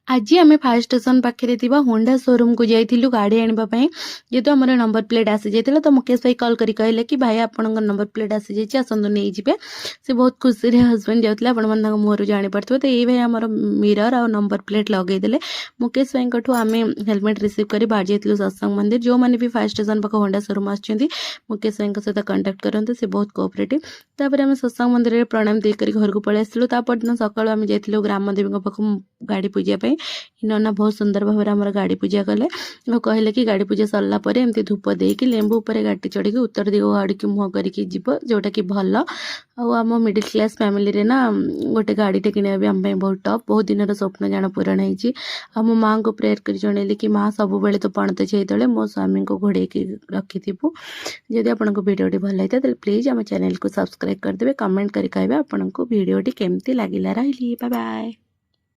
आज आम fire station पाखे होंडा शोरूम को जाइलु गाड़ी आने जेहेतु आम नंबर प्लेट आसी जाता तो मुकेश भाई कॉल करी कहले कि भाई आपण नंबर प्लेट आसी जाइए आसतु नहीं जाए। से बहुत खुशी रे हजबैंड जाते आपंट मुहर जापे तो ये भाई आम मिरर आ नंबर प्लेट लगेदे। मुकेश भाई आम हेलमेट रिसीव कर बाहर जाइलु सत्संग मंदिर। जो मैंने भी फायर स्टेशन पाख होंडा शोरूम आसुँच मुकेश भाई सहित कंटाक्ट करते से बहुत कोअपरेटिव। तापर आम सत्संग मंदिर में प्रणाम देकर घर को पलि आसलु। तापरदिन सकाळु आम जाइलु ग्रामदेवी पाख गाड़ी पूजापी। नना बहुत सुंदर भाव में आमर गाड़ी पूजा कले और कहले कि गाड़ी पूजा सरला पर एमती धूप देकी लेंबू पर गाड़ी चढ़ी उत्तर दिग आड़ की मुँह करके जीव जोटा कि भल आम मिडिल क्लास फैमिली रे ना गोटे गाड़ीटे किणवा भी आम बहुत टफ। बहुत दिन स्वप्न जान पूरण होती। मो माँ को प्रेयर कर जनइली कि माँ सब बेले तो पणत छे तले मो स्वामी को घोड़े रखी जदि आपको भिडियोटी भल लगी तो प्लीज आम चैनल को सब्सक्राइब करदे। कमेंट कर कहे आपको भिडियोटी केमती लगिला। रही बाय बाय।